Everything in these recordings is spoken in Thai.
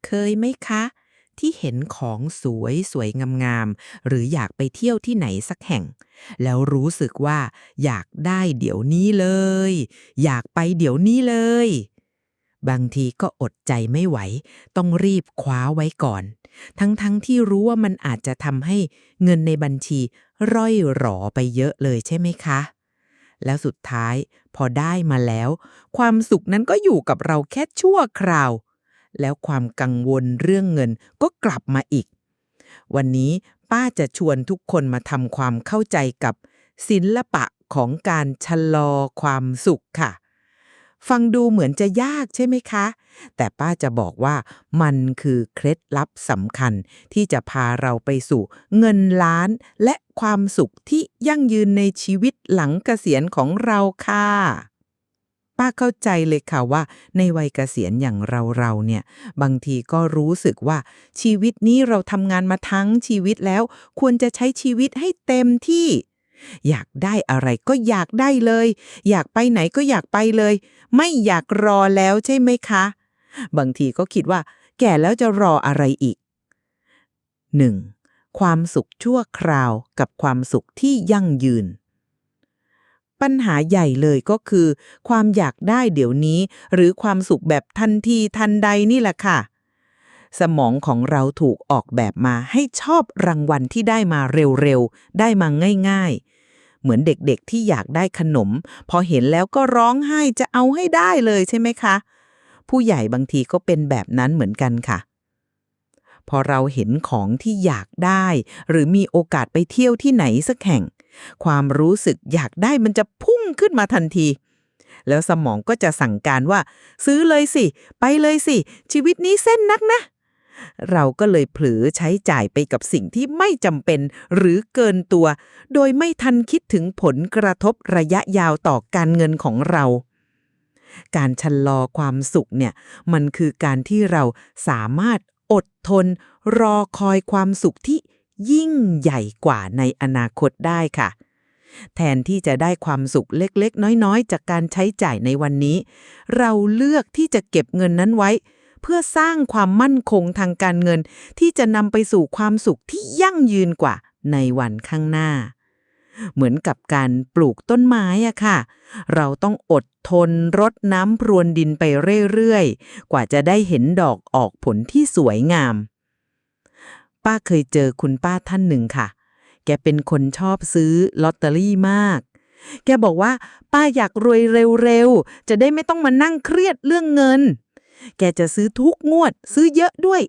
เคยไหมคะที่เห็นของสวยสวยงามๆหรืออยากไปเที่ยวที่ไหนสักแห่งแล้วรู้สึกว่าอยากได้เดี๋ยวนี้เลยอยากไปเดี๋ยวนี้เลยบางทีก็อดใจไม่ไหวต้องรีบคว้าไว้ก่อนทั้งที่รู้ว่ามันอาจจะทำให้เงินในบัญชีร่อยหรอไปเยอะเลยใช่ไหมคะแล้วสุดท้ายพอได้มาแล้วความสุขนั้นก็อยู่กับเราแค่ชั่วคราว แล้วความกังวลเรื่องเงินก็กลับมาอีก วันนี้ป้าจะชวนทุกคนมาทำความเข้าใจกับศิลปะของการชะลอความสุขค่ะ ฟังดูเหมือนจะยากใช่ไหมคะ แต่ป้าจะบอกว่ามันคือเคล็ดลับสำคัญที่จะพาเราไปสู่เงินล้านและความสุขที่ยั่งยืนในชีวิตหลังเกษียณของเราค่ะ ป้าเข้าใจเลยค่ะว่าในวัยเกษียณอย่างเราเนี่ยบางทีก็รู้สึกว่าชีวิตนี้เราทำงานมาทั้งชีวิตแล้วควรจะใช้ชีวิตให้เต็มที่อยากได้อะไรก็อยากได้เลยอยากไปไหนก็อยากไปเลยไม่อยากรอแล้วใช่ไหมคะบางทีก็คิดว่าแก่แล้วจะรออะไรอีก 1. ความสุขชั่วคราวกับความสุขที่ยั่งยืนปัญหาใหญ่เลยก็คือความอยากได้เดี๋ยวนี้หรือความสุขแบบทันทีทันใดนี่แหละค่ะสมองของเราถูกออกแบบมาให้ชอบรางวัลที่ได้มาเร็วๆได้มาง่ายๆเหมือนเด็กๆที่อยากได้ขนมพอเห็นแล้วก็ร้องไห้จะเอาให้ได้เลยใช่ไหมคะผู้ใหญ่บางทีก็เป็นแบบนั้นเหมือนกันค่ะพอเราเห็นของที่อยากได้หรือมีโอกาสไปเที่ยวที่ไหนสักแห่งความรู้สึกอยากได้มันจะพุ่งขึ้นมาทันทีแล้วสมองก็จะสั่งการว่าซื้อเลยสิไปเลยสิชีวิตนี้เส้นนักนะเราก็เลยเผลอใช้จ่ายไปกับสิ่งที่ไม่จำเป็นหรือเกินตัวโดยไม่ทันคิดถึงผลกระทบระยะยาวต่อการเงินของเราการชะลอความสุขเนี่ยมันคือการที่เราสามารถอดทนรอคอยความสุขที่ยิ่งใหญ่กว่าในอนาคตได้ค่ะแทนที่จะได้ความสุขเล็กๆน้อยๆจากการใช้จ่ายในวันนี้เราเลือกที่จะเก็บเงินนั้นไว้เพื่อสร้างความมั่นคงทางการเงินที่จะนำไปสู่ความสุขที่ยั่งยืนกว่าในวันข้างหน้าเหมือนกับการปลูกต้นไม้อะค่ะเราต้องอดทนรดน้ำพรวนดินไปเรื่อยๆกว่าจะได้เห็นดอกออกผลที่สวยงามป้าเคยเจอคุณป้าท่านหนึ่งค่ะแกเป็นคนชอบซื้อลอตเตอรี่มากแกบอกว่าป้าอยากรวยเร็วๆจะได้ไม่ต้องมานั่งเครียดเรื่องเงินแกจะซื้อทุกงวดซื้อเยอะด้วย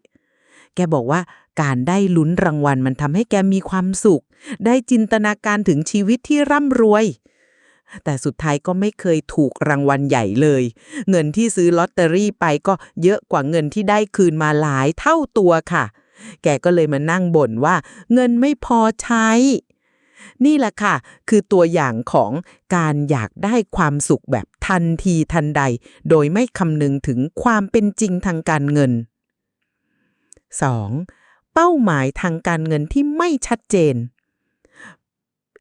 แกบอกว่าการได้ลุ้นรางวัลมันทำให้แกมีความสุขได้จินตนาการถึงชีวิตที่ร่ำรวยแต่สุดท้ายก็ไม่เคยถูกรางวัลใหญ่เลยเงินที่ซื้อลอตเตอรี่ไปก็เยอะกว่าเงินที่ได้คืนมาหลายเท่าตัวค่ะแกก็เลยมานั่งบ่นว่าเงินไม่พอใช้นี่แหละค่ะคือตัวอย่างของการอยากได้ความสุขแบบทันทีทันใดโดยไม่คำนึงถึงความเป็นจริงทางการเงิน 2. เป้าหมายทางการเงินที่ไม่ชัดเจน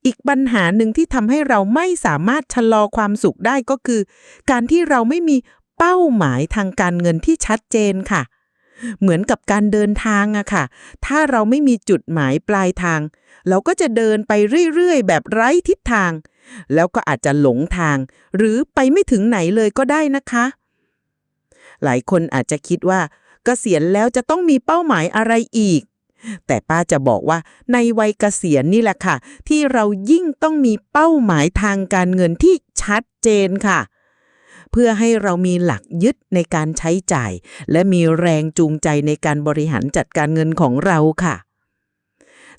อีกปัญหาหนึ่งที่ทำให้เราไม่สามารถชะลอความสุขได้ก็คือการที่เราไม่มีเป้าหมายทางการเงินที่ชัดเจนค่ะเหมือนกับการเดินทางอะค่ะถ้าเราไม่มีจุดหมายปลายทางเราก็จะเดินไปเรื่อยๆแบบไร้ทิศทางแล้วก็อาจจะหลงทางหรือไปไม่ถึงไหนเลยก็ได้นะคะหลายคนอาจจะคิดว่าเกษียณแล้วจะต้องมีเป้าหมายอะไรอีกแต่ป้าจะบอกว่าในวัยเกษียณนี่แหละค่ะที่เรายิ่งต้องมีเป้าหมายทางการเงินที่ชัดเจนค่ะเพื่อให้เรามีหลักยึดในการใช้จ่ายและมีแรงจูงใจในการบริหารจัดการเงินของเราค่ะ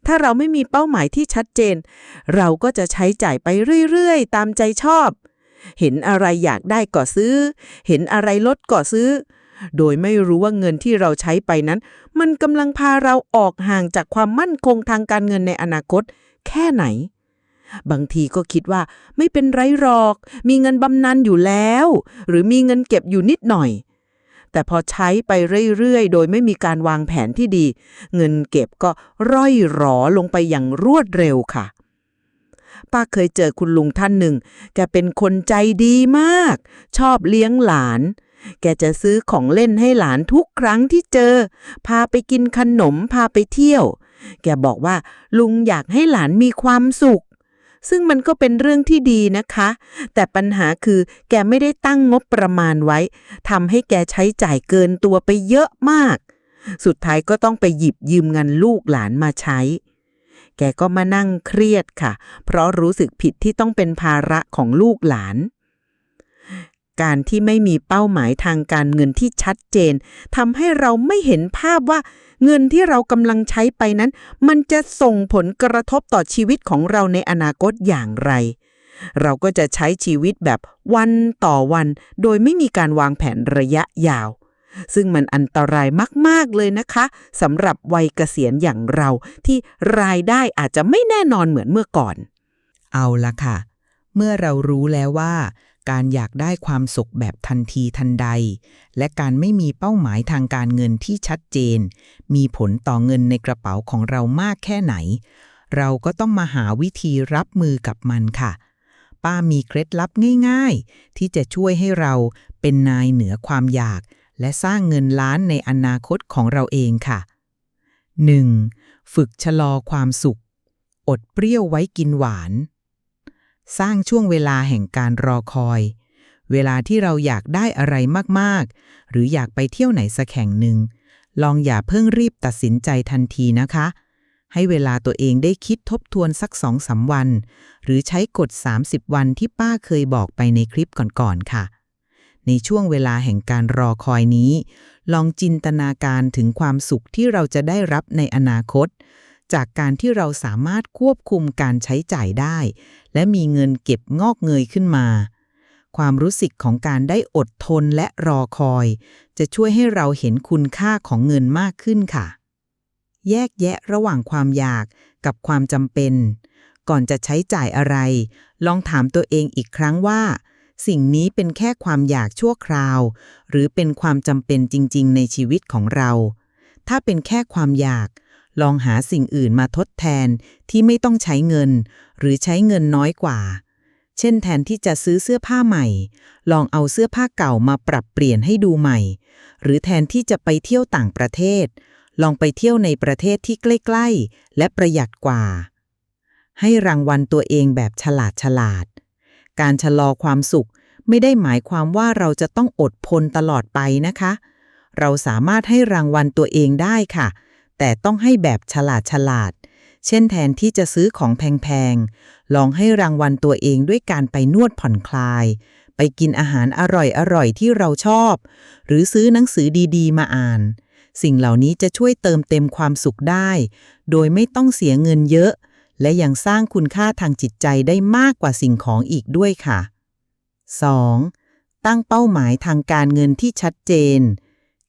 ถ้าเราไม่มีเป้าหมายที่ชัดเจนเราก็จะใช้จ่ายไปเรื่อยๆตามใจชอบเห็นอะไรอยากได้ก็ซื้อเห็นอะไรลดก็ซื้อโดยไม่รู้ว่าเงินที่เราใช้ไปนั้นมันกำลังพาเราออกห่างจากความมั่นคงทางการเงินในอนาคตแค่ไหนบางทีก็คิดว่าไม่เป็นไรหรอกมีเงินบำนาญอยู่แล้วหรือมีเงินเก็บอยู่นิดหน่อยแต่พอใช้ไปเรื่อยๆโดยไม่มีการวางแผนที่ดีเงินเก็บก็ร่อยหรอลงไปอย่างรวดเร็วค่ะป้าเคยเจอคุณลุงท่านหนึ่งแกเป็นคนใจดีมากชอบเลี้ยงหลาน แกจะซื้อของเล่นให้หลานทุกครั้งที่เจอพาไปกินขนมพาไปเที่ยวแกบอกว่าลุงอยากให้หลานมีความสุขซึ่งมันก็เป็นเรื่องที่ดีนะคะแต่ปัญหาคือแกไม่ได้ตั้งงบประมาณไว้ทำให้แกใช้จ่ายเกินตัวไปเยอะมากสุดท้ายก็ต้องไปหยิบยืมเงินลูกหลานมาใช้แกก็มานั่งเครียดค่ะเพราะรู้สึกผิดที่ต้องเป็นภาระของลูกหลานการที่ไม่มีเป้าหมายทางการเงินที่ชัดเจนทำให้เราไม่เห็นภาพว่าเงินที่เรากำลังใช้ไปนั้นมันจะส่งผลกระทบต่อชีวิตของเราในอนาคตอย่างไรเราก็จะใช้ชีวิตแบบวันต่อวันโดยไม่มีการวางแผนระยะยาวซึ่งมันอันตรายมากๆเลยนะคะสำหรับวัยเกษียณอย่างเราที่รายได้อาจจะไม่แน่นอนเหมือนเมื่อก่อนเอาละค่ะเมื่อเรารู้แล้วว่าการอยากได้ความสุขแบบทันทีทันใดและการไม่มีเป้าหมายทางการเงินที่ชัดเจนมีผลต่อเงินในกระเป๋าของเรามากแค่ไหนเราก็ต้องมาหาวิธีรับมือกับมันค่ะป้ามีเคล็ดลับง่ายๆที่จะช่วยให้เราเป็นนายเหนือความอยากและสร้างเงินล้านในอนาคตของเราเองค่ะ 1. ฝึกชะลอความสุขอดเปรี้ยวไว้กินหวานสร้างช่วงเวลาแห่งการรอคอยเวลาที่เราอยากได้อะไรมากๆหรืออยากไปเที่ยวไหนสักแห่งหนึ่งลองอย่าเพิ่งรีบตัดสินใจทันทีนะคะให้เวลาตัวเองได้คิดทบทวนสัก 2-3 วันหรือใช้กฎ30 วันที่ป้าเคยบอกไปในคลิปก่อนๆค่ะในช่วงเวลาแห่งการรอคอยนี้ลองจินตนาการถึงความสุขที่เราจะได้รับในอนาคตจากการที่เราสามารถควบคุมการใช้จ่ายได้และมีเงินเก็บงอกเงยขึ้นมาความรู้สึกของการได้อดทนและรอคอยจะช่วยให้เราเห็นคุณค่าของเงินมากขึ้นค่ะแยกแยะระหว่างความอยากกับความจำเป็นก่อนจะใช้จ่ายอะไรลองถามตัวเองอีกครั้งว่าสิ่งนี้เป็นแค่ความอยากชั่วคราวหรือเป็นความจำเป็นจริงๆในชีวิตของเราถ้าเป็นแค่ความอยากลองหาสิ่งอื่นมาทดแทนที่ไม่ต้องใช้เงินหรือใช้เงินน้อยกว่าเช่นแทนที่จะซื้อเสื้อผ้าใหม่ลองเอาเสื้อผ้าเก่ามาปรับเปลี่ยนให้ดูใหม่หรือแทนที่จะไปเที่ยวต่างประเทศลองไปเที่ยวในประเทศที่ใกล้ๆและประหยัดกว่าให้รางวัลตัวเองแบบฉลาดการชะลอความสุขไม่ได้หมายความว่าเราจะต้องอดทนตลอดไปนะคะเราสามารถให้รางวัลตัวเองได้ค่ะแต่ต้องให้แบบฉลาดเช่นแทนที่จะซื้อของแพงๆลองให้รางวัลตัวเองด้วยการไปนวดผ่อนคลายไปกินอาหารอร่อยๆที่เราชอบหรือซื้อหนังสือดีๆมาอ่านสิ่งเหล่านี้จะช่วยเติมเต็มความสุขได้โดยไม่ต้องเสียเงินเยอะและยังสร้างคุณค่าทางจิตใจได้มากกว่าสิ่งของอีกด้วยค่ะ 2. ตั้งเป้าหมายทางการเงินที่ชัดเจน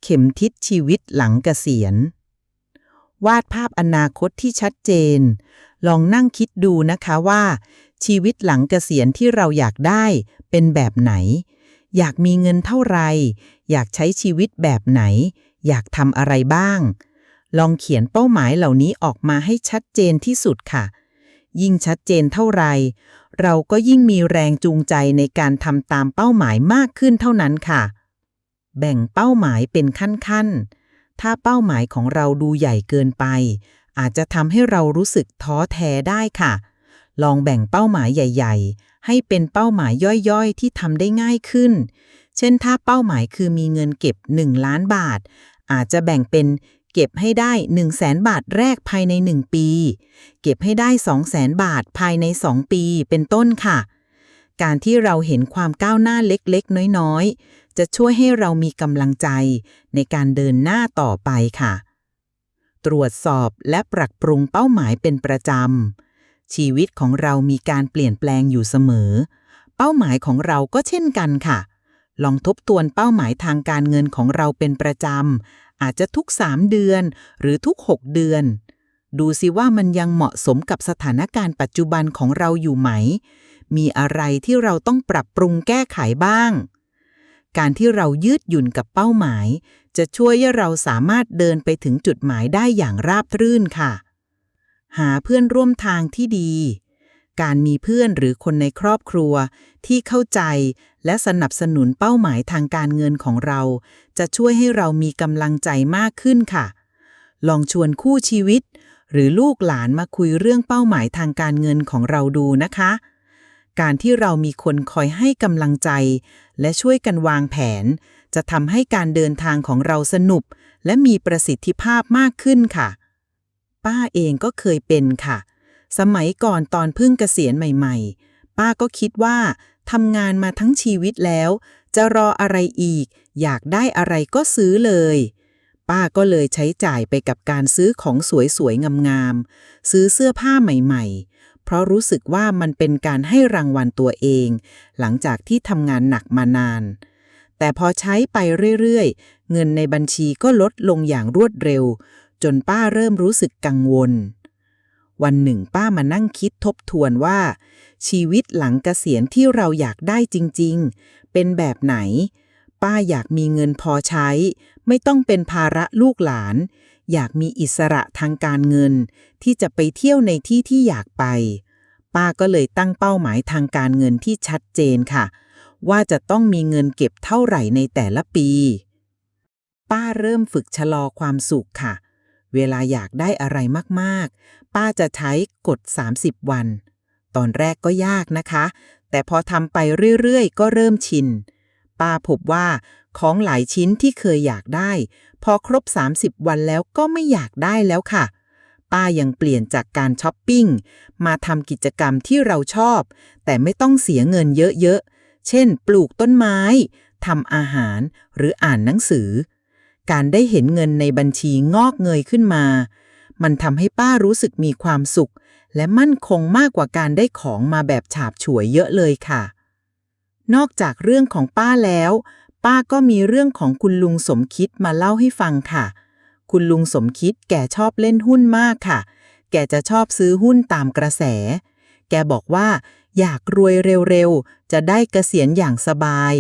เข็มทิศชีวิตหลังเกษียณวาดภาพอนาคตที่ชัดเจนลองนั่งคิดดูนะคะว่าชีวิตหลังเกษียณที่เราอยากได้เป็นแบบไหนอยากมีเงินเท่าไหร่อยากใช้ชีวิตแบบไหนอยากทำอะไรบ้างลองเขียนเป้าหมายเหล่านี้ออกมาให้ชัดเจนที่สุดค่ะยิ่งชัดเจนเท่าไหร่เราก็ยิ่งมีแรงจูงใจในการทำตามเป้าหมายมากขึ้นเท่านั้นค่ะแบ่งเป้าหมายเป็นขั้นๆถ้าเป้าหมายของเราดูใหญ่เกินไปอาจจะทำให้เรารู้สึกท้อแท้ได้ค่ะลองแบ่งเป้าหมายใหญ่ๆให้เป็นเป้าหมายย่อยๆที่ทำได้ง่ายขึ้นเช่นถ้าเป้าหมายคือมีเงินเก็บ1 ล้านบาทอาจจะแบ่งเป็นเก็บให้ได้ 100,000 บาทแรกภายใน1 ปีเก็บให้ได้ 200,000 บาทภายใน2 ปีเป็นต้นค่ะการที่เราเห็นความก้าวหน้าเล็กๆน้อยๆจะช่วยให้เรามีกำลังใจในการเดินหน้าต่อไปค่ะตรวจสอบและปรับปรุงเป้าหมายเป็นประจำชีวิตของเรามีการเปลี่ยนแปลงอยู่เสมอเป้าหมายของเราก็เช่นกันค่ะลองทบทวนเป้าหมายทางการเงินของเราเป็นประจำอาจจะทุก3 เดือนหรือทุก6 เดือนดูสิว่ามันยังเหมาะสมกับสถานการณ์ปัจจุบันของเราอยู่ไหมมีอะไรที่เราต้องปรับปรุงแก้ไขบ้างการที่เรายืดหยุ่นกับเป้าหมายจะช่วยให้เราสามารถเดินไปถึงจุดหมายได้อย่างราบรื่นค่ะหาเพื่อนร่วมทางที่ดีการมีเพื่อนหรือคนในครอบครัวที่เข้าใจ และสนับสนุนเป้าหมายทางการเงินของเราจะช่วยให้เรามีกำลังใจมากขึ้นค่ะลองชวนคู่ชีวิตหรือลูกหลานมาคุยเรื่องเป้าหมายทางการเงินของเราดูนะคะการที่เรามีคนคอยให้กำลังใจและช่วยกันวางแผนจะทำให้การเดินทางของเราสนุกและมีประสิทธิภาพมากขึ้นค่ะป้าเองก็เคยเป็นค่ะสมัยก่อนตอนเพิ่งเกษียณใหม่ๆป้าก็คิดว่าทำงานมาทั้งชีวิตแล้วจะรออะไรอีกอยากได้อะไรก็ซื้อเลยป้าก็เลยใช้จ่ายไปกับการซื้อของสวยๆงามๆซื้อเสื้อผ้าใหม่ๆเพราะรู้สึกว่ามันเป็นการให้รางวัลตัวเองหลังจากที่ทำงานหนักมานานแต่พอใช้ไปเรื่อยๆเงินในบัญชีก็ลดลงอย่างรวดเร็วจนป้าเริ่มรู้สึกกังวลวันหนึ่งป้ามานั่งคิดทบทวนว่าชีวิตหลังเกษียณที่เราอยากได้จริงๆเป็นแบบไหนป้าอยากมีเงินพอใช้ไม่ต้องเป็นภาระลูกหลานอยากมีอิสระทางการเงินที่จะไปเที่ยวในที่ที่อยากไปป้าก็เลยตั้งเป้าหมายทางการเงินที่ชัดเจนค่ะว่าจะต้องมีเงินเก็บเท่าไหร่ในแต่ละปีป้าเริ่มฝึกชะลอความสุขค่ะเวลาอยากได้อะไรมากๆป้าจะใช้กฎ30 วันตอนแรกก็ยากนะคะแต่พอทำไปเรื่อยๆก็เริ่มชินป้าพบว่าของหลายชิ้นที่เคยอยากได้พอครบ30 วันแล้วก็ไม่อยากได้แล้วค่ะป้ายังเปลี่ยนจากการช้อปปิ้งมาทำกิจกรรมที่เราชอบแต่ไม่ต้องเสียเงินเยอะๆเช่นปลูกต้นไม้ทำอาหารหรืออ่านหนังสือการได้เห็นเงินในบัญชีงอกเงยขึ้นมามันทำให้ป้ารู้สึกมีความสุขและมั่นคงมากกว่าการได้ของมาแบบฉาบฉวยเยอะเลยค่ะนอกจากเรื่องของป้าแล้วป้าก็มีเรื่องของคุณลุงสมคิดมาเล่าให้ฟังค่ะคุณลุงสมคิดแกชอบเล่นหุ้นมากค่ะแกจะชอบซื้อหุ้นตามกระแสแกบอกว่าอยากรวยเร็วๆจะได้เกษียณอย่างสบาย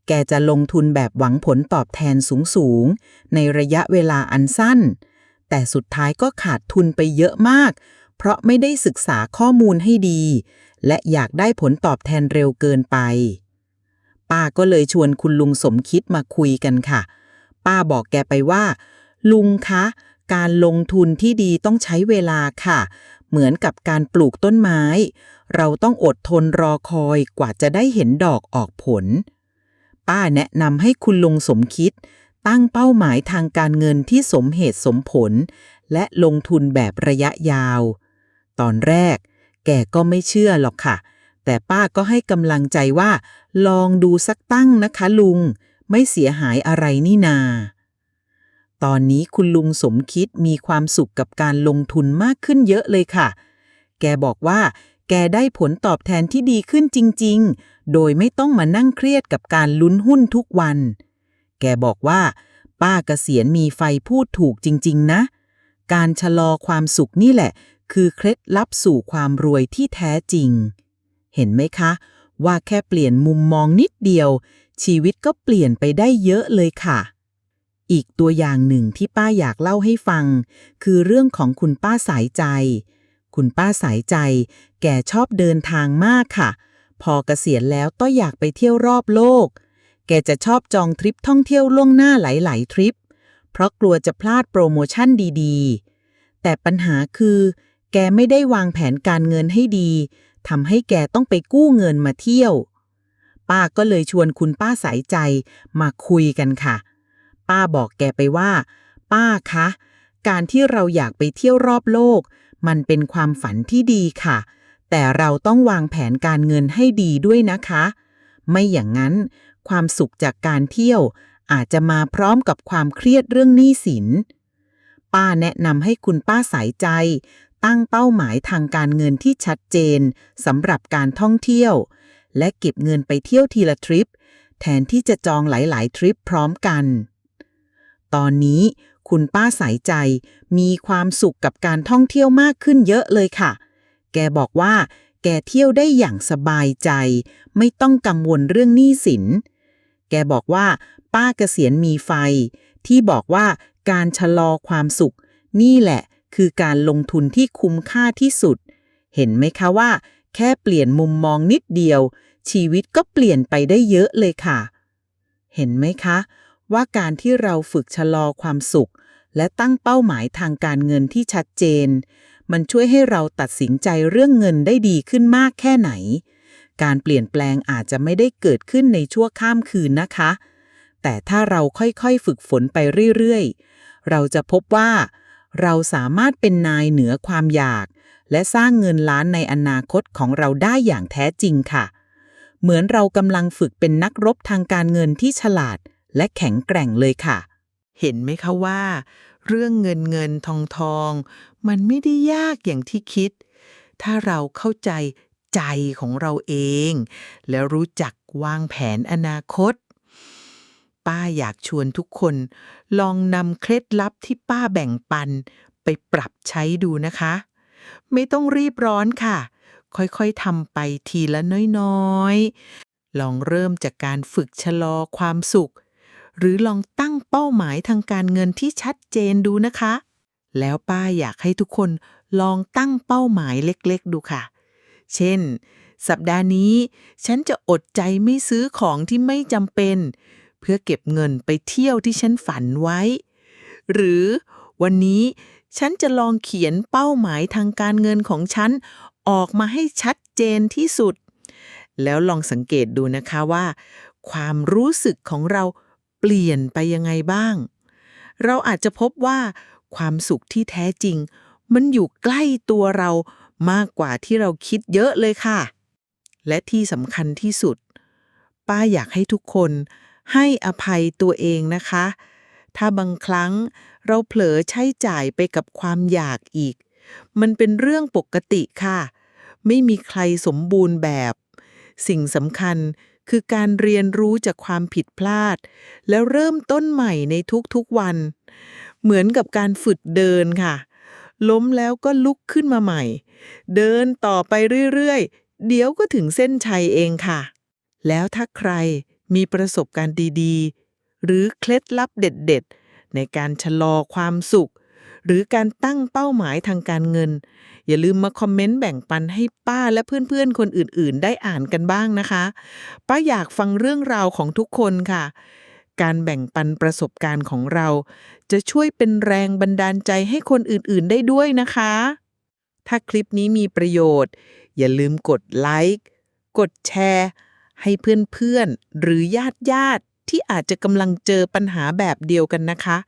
แกจะลงทุนแบบหวังผลตอบแทนสูงๆในระยะเวลาอันสั้นแต่สุดท้ายก็ขาดทุนไปเยอะมากเพราะไม่ได้ศึกษาข้อมูลให้ดีและอยากได้ผลตอบแทนเร็วเกินไปป้าก็เลยชวนคุณลุงสมคิดมาคุยกันค่ะป้าบอกแกไปว่าลุงคะการลงทุนที่ดีต้องใช้เวลาค่ะเหมือนกับการปลูกต้นไม้เราต้องอดทนรอคอยกว่าจะได้เห็นดอกออกผลป้าแนะนำให้คุณลุงสมคิดตั้งเป้าหมายทางการเงินที่สมเหตุสมผลและลงทุนแบบระยะยาวตอนแรกแกก็ไม่เชื่อหรอกค่ะแต่ป้าก็ให้กำลังใจว่าลองดูสักตั้งนะคะลุงไม่เสียหายอะไรนี่นาตอนนี้คุณลุงสมคิดมีความสุขกับการลงทุนมากขึ้นเยอะเลยค่ะแกบอกว่าแกได้ผลตอบแทนที่ดีขึ้นจริงๆโดยไม่ต้องมานั่งเครียดกับการลุ้นหุ้นทุกวันแกบอกว่าป้าเกษียณมีไฟพูดถูกจริงๆนะการชะลอความสุขนี่แหละคือเคล็ดลับสู่ความรวยที่แท้จริงเห็นไหมคะว่าแค่เปลี่ยนมุมมองนิดเดียวชีวิตก็เปลี่ยนไปได้เยอะเลยค่ะอีกตัวอย่างหนึ่งที่ป้าอยากเล่าให้ฟังคือเรื่องของคุณป้าสายใจคุณป้าสายใจแกชอบเดินทางมากค่ะพอเกษียณแล้วก็อยากไปเที่ยวรอบโลกแกจะชอบจองทริปท่องเที่ยวล่วงหน้าหลายๆทริปเพราะกลัวจะพลาดโปรโมชั่นดีๆแต่ปัญหาคือแกไม่ได้วางแผนการเงินให้ดีทำให้แกต้องไปกู้เงินมาเที่ยวป้าก็เลยชวนคุณป้าสายใจมาคุยกันค่ะป้าบอกแกไปว่าป้าคะการที่เราอยากไปเที่ยวรอบโลกมันเป็นความฝันที่ดีค่ะแต่เราต้องวางแผนการเงินให้ดีด้วยนะคะไม่อย่างนั้นความสุขจากการเที่ยวอาจจะมาพร้อมกับความเครียดเรื่องหนี้สินป้าแนะนำให้คุณป้าสายใจตั้งเป้าหมายทางการเงินที่ชัดเจนสำหรับการท่องเที่ยวและเก็บเงินไปเที่ยวทีละทริปแทนที่จะจองหลายๆทริปพร้อมกันตอนนี้คุณป้าสายใจมีความสุขกับการท่องเที่ยวมากขึ้นเยอะเลยค่ะแกบอกว่าแกเที่ยวได้อย่างสบายใจไม่ต้องกังวลเรื่องหนี้สินแกบอกว่าป้าเกษียณมีไฟที่บอกว่าการชะลอความสุขนี่แหละคือการลงทุนที่คุ้มค่าที่สุดเห็นไหมคะว่าแค่เปลี่ยนมุมมองนิดเดียว ชีวิตก็เปลี่ยนไปได้เยอะเลยค่ะ เห็นไหมคะว่าการที่เราฝึกชะลอความสุข และตั้งเป้าหมายทางการเงินที่ชัดเจน มันช่วยให้เราตัดสินใจเรื่องเงินได้ดีขึ้นมากแค่ไหน การเปลี่ยนแปลงอาจจะไม่ได้เกิดขึ้นในชั่วข้ามคืนนะคะ แต่ถ้าเราค่อยๆฝึกฝนไปเรื่อยๆ เราจะพบว่าเราสามารถเป็นนายเหนือความอยาก และสร้างเงินล้านในอนาคตของเราได้อย่างแท้จริงค่ะ เหมือนเรากำลังฝึกเป็นนักรบทางการเงินที่ฉลาดและแข็งแกร่งเลยค่ะ เห็นไหมคะว่า เรื่องเงินทองมันไม่ได้ยากอย่างที่คิด ถ้าเราเข้าใจใจของเราเอง แล้วรู้จักวางแผนอนาคต ป้าอยากชวนทุกคนลองนำเคล็ดลับที่ป้าแบ่งปันไปปรับใช้ดูนะคะ ไม่ต้องรีบร้อนค่ะ ค่อยๆทำไปทีละน้อยๆ ลองเริ่มจากการฝึกชะลอความสุข หรือลองตั้งเป้าหมายทางการเงินที่ชัดเจนดูนะคะ แล้วป้าอยากให้ทุกคนลองตั้งเป้าหมายเล็กๆดูค่ะ เช่น สัปดาห์นี้ฉันจะอดใจไม่ซื้อของที่ไม่จำเป็น เพื่อเก็บเงินไปเที่ยวที่ฉันฝันไว้ หรือวันนี้ฉันจะลองเขียนเป้าหมายทางการเงินของฉันออกมาให้ชัดเจนที่สุด แล้วลองสังเกตดูนะคะว่า ความรู้สึกของเราเปลี่ยนไปยังไงบ้าง เราอาจจะพบว่าความสุขที่แท้จริง มันอยู่ใกล้ตัวเรามากกว่าที่เราคิดเยอะเลยค่ะ และที่สำคัญที่สุด ป้าอยากให้ทุกคนให้อภัยตัวเองนะคะ ถ้าบางครั้งเราเผลอใช้จ่ายไปกับความอยากอีก มันเป็นเรื่องปกติค่ะ ไม่มีใครสมบูรณ์แบบ สิ่งสำคัญคือการเรียนรู้จากความผิดพลาด แล้วเริ่มต้นใหม่ในทุกๆวัน เหมือนกับการฝึกเดินค่ะ ล้มแล้วก็ลุกขึ้นมาใหม่ เดินต่อไปเรื่อยๆ เดี๋ยวก็ถึงเส้นชัยเองค่ะ แล้วถ้าใครมีประสบการณ์ดีๆ หรือเคล็ดลับเด็ดๆ ในการชะลอความสุข หรือการตั้งเป้าหมายทางการเงิน อย่าลืมมาคอมเมนต์แบ่งปันให้ป้าและเพื่อนๆ คนอื่นๆ ได้อ่านกันบ้างนะคะ ป้าอยากฟังเรื่องราวของทุกคนค่ะ การแบ่งปันประสบการณ์ของเรา จะช่วยเป็นแรงบันดาลใจให้คนอื่นๆ ได้ด้วยนะคะ ถ้าคลิปนี้มีประโยชน์ อย่าลืมกดไลค์กดแชร์ให้เพื่อนๆ หรือญาติที่อาจจะกำลังเจอปัญหาแบบเดียวกันนะคะ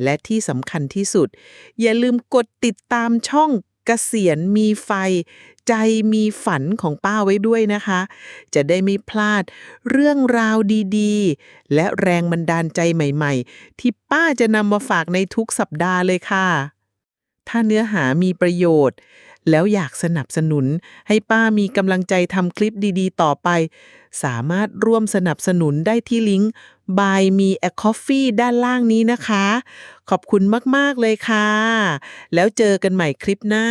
และที่สำคัญที่สุด อย่าลืมกดติดตามช่องเกษียณมีไฟ ใจมีฝันของป้าไว้ด้วยนะคะ จะได้ไม่พลาดเรื่องราวดีๆ และแรงบันดาลใจใหม่ๆ ที่ป้าจะนำมาฝากในทุกสัปดาห์เลยค่ะ ถ้าเนื้อหามีประโยชน์ แล้วอยากสนับสนุนให้ป้ามีกำลังใจทำคลิปดีๆ ต่อไป สามารถร่วมสนับสนุนได้ที่ลิงก์ Buy Me a Coffee ด้านล่างนี้นะคะ ขอบคุณมากๆเลยค่ะ แล้วเจอกันใหม่คลิปหน้า